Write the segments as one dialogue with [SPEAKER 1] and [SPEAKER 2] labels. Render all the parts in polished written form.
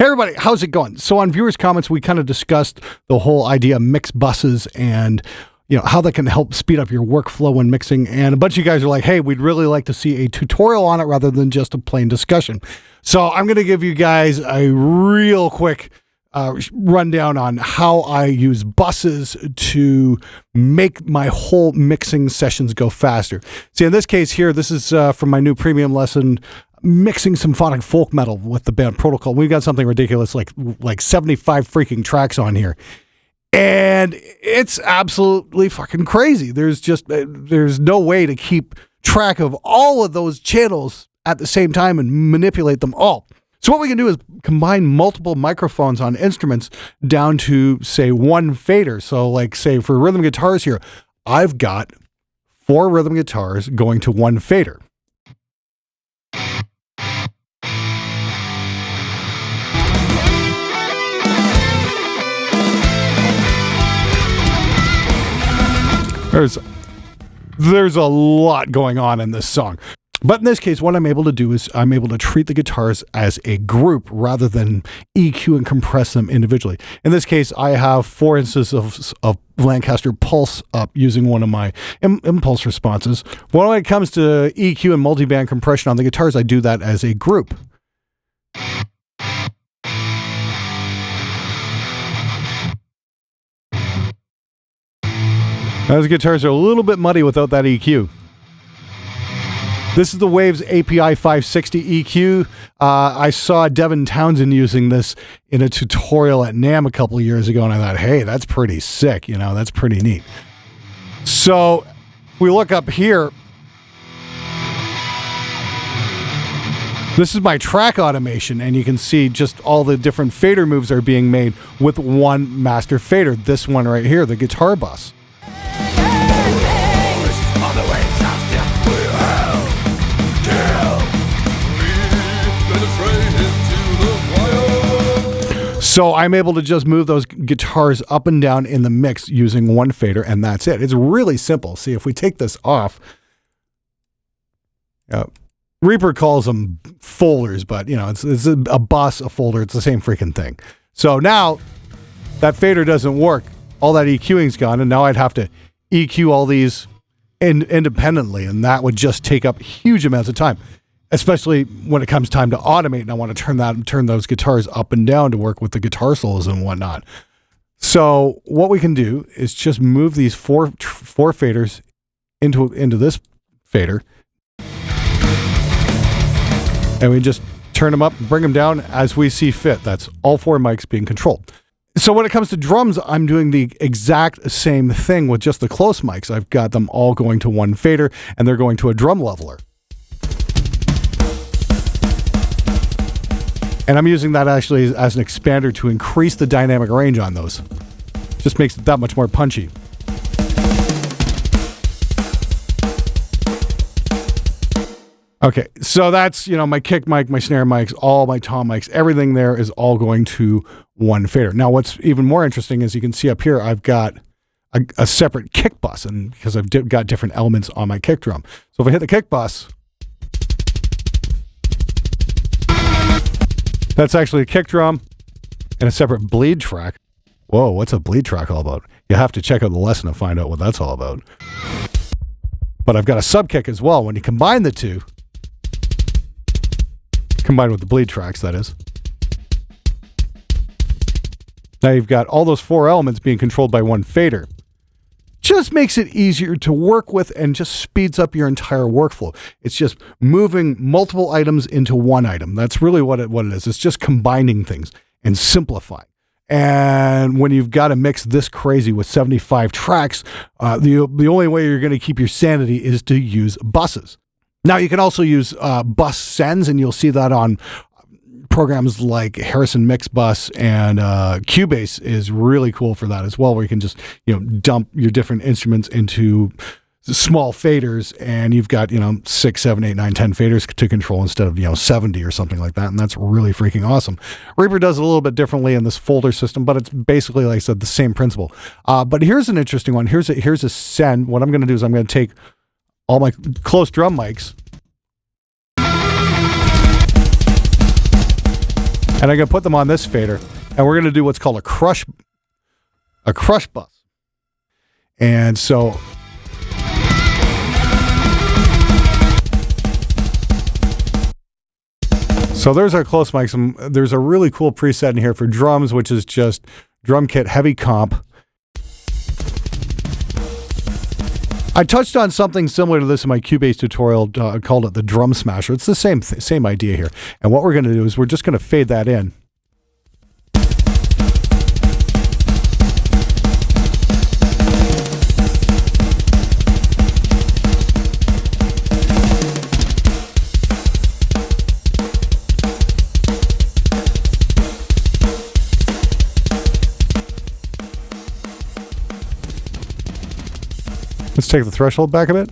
[SPEAKER 1] Hey everybody, how's it going? So on viewers' comments, we kind of discussed the whole idea of mixed buses and how that can help speed up your workflow when mixing. And a bunch of you guys are like, hey, we'd really like to see a tutorial on it rather than just a plain discussion. So I'm going to give you guys a real quick rundown on how I use buses to make my whole mixing sessions go faster. See, in this case here, this is from my new premium lesson, mixing symphonic folk metal with the band Protocol. We've got something ridiculous like 75 freaking tracks on here. And it's absolutely fucking crazy. There's no way to keep track of all of those channels at the same time and manipulate them all. So what we can do is combine multiple microphones on instruments down to, say, one fader. So like, say, for rhythm guitars here, I've got 4 rhythm guitars going to one fader. There's a lot going on in this song. But in this case, what I'm able to do is I'm able to treat the guitars as a group rather than EQ and compress them individually. In this case, I have 4 instances of Lancaster Pulse up using one of my impulse responses. When it comes to EQ and multiband compression on the guitars, I do that as a group. Those guitars are a little bit muddy without that EQ. This is the Waves API 560 EQ. I saw Devin Townsend using this in a tutorial at NAMM a couple of years ago, and I thought, hey, that's pretty sick. That's pretty neat. So we look up here. This is my track automation, and you can see just all the different fader moves are being made with one master fader. This one right here, the guitar bus. So I'm able to just move those guitars up and down in the mix using one fader, and that's it. It's really simple. See, if we take this off, Reaper calls them folders, but it's a bus, a folder. It's the same freaking thing. So now that fader doesn't work. All that EQing's gone, and now I'd have to EQ all these independently, and that would just take up huge amounts of time. Especially when it comes time to automate, and I want to turn those guitars up and down to work with the guitar solos and whatnot. So what we can do is just move these four faders into this fader, and we just turn them up, bring them down as we see fit. That's all 4 mics being controlled. So when it comes to drums, I'm doing the exact same thing with just the close mics. I've got them all going to one fader, and they're going to a drum leveler. And I'm using that actually as an expander to increase the dynamic range on those. Just makes it that much more punchy. Okay, so that's, my kick mic, my snare mics, all my tom mics, everything there is all going to one fader. Now, what's even more interesting is you can see up here, I've got a separate kick bus, and because I've got different elements on my kick drum. So if I hit the kick bus, that's actually a kick drum and a separate bleed track. Whoa, what's a bleed track all about? You have to check out the lesson to find out what that's all about. But I've got a sub kick as well. When you combine the two, combined with the bleed tracks, that is. Now you've got all those 4 elements being controlled by one fader. Just makes it easier to work with and just speeds up your entire workflow. It's just moving multiple items into one item. That's really what it is. It's just combining things and simplifying. And when you've got a mix this crazy with 75 tracks, the only way you're going to keep your sanity is to use buses. Now you can also use bus sends, and you'll see that on programs like Harrison Mix Bus, and Cubase is really cool for that as well, where you can just dump your different instruments into small faders, and you've got 6, 7, 8, 9, 10 faders to control instead of 70 or something like that, and that's really freaking awesome. Reaper does it a little bit differently in this folder system, but it's basically, like I said, the same principle. But here's an interesting one. Here's a send. What I'm going to do is I'm going to take all my close drum mics, And I'm going to put them on this fader. And we're going to do what's called a crush bus. And so... So there's our close mics. There's a really cool preset in here for drums, which is just drum kit heavy comp. I touched on something similar to this in my Cubase tutorial, called it the Drum Smasher. It's the same idea here. And what we're going to do is we're just going to fade that in. Let's take the threshold back a bit.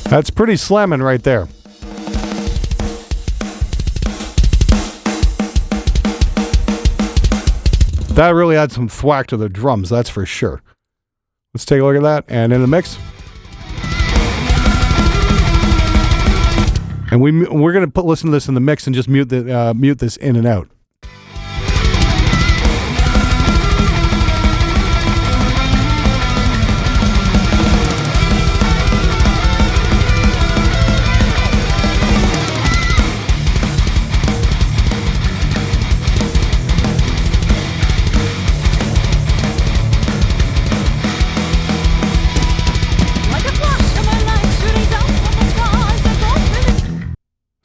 [SPEAKER 1] That's pretty slamming right there. That really adds some thwack to the drums, that's for sure. Let's take a look at that, and in the mix. And we're going to listen to this in the mix and just mute this in and out.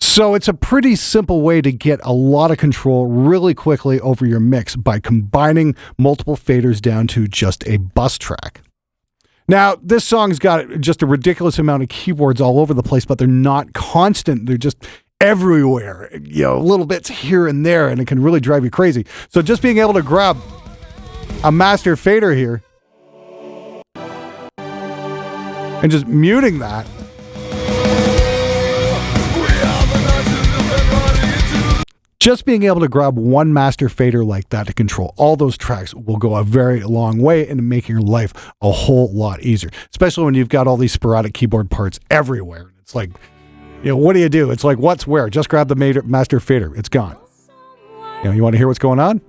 [SPEAKER 1] So it's a pretty simple way to get a lot of control really quickly over your mix by combining multiple faders down to just a bus track. Now, this song's got just a ridiculous amount of keyboards all over the place, but they're not constant. They're just everywhere, little bits here and there, and it can really drive you crazy. So just being able to grab a master fader here and just muting that. Just being able to grab one master fader like that to control all those tracks will go a very long way into making your life a whole lot easier, especially when you've got all these sporadic keyboard parts everywhere. It's like, what do? It's like, what's where? Just grab the master fader. It's gone. You want to hear what's going on?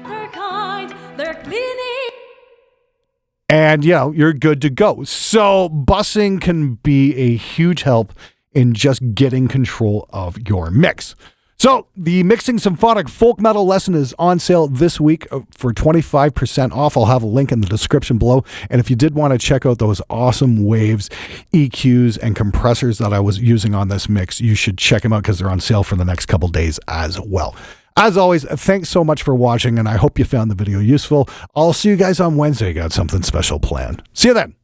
[SPEAKER 2] They're kind, they're cleaning.
[SPEAKER 1] And, you're good to go. So busing can be a huge help in just getting control of your mix. So the Mixing Symphonic Folk Metal lesson is on sale this week for 25% off. I'll have a link in the description below. And if you did want to check out those awesome waves, EQs, and compressors that I was using on this mix, you should check them out because they're on sale for the next couple days as well. As always, thanks so much for watching, and I hope you found the video useful. I'll see you guys on Wednesday. Got something special planned. See you then.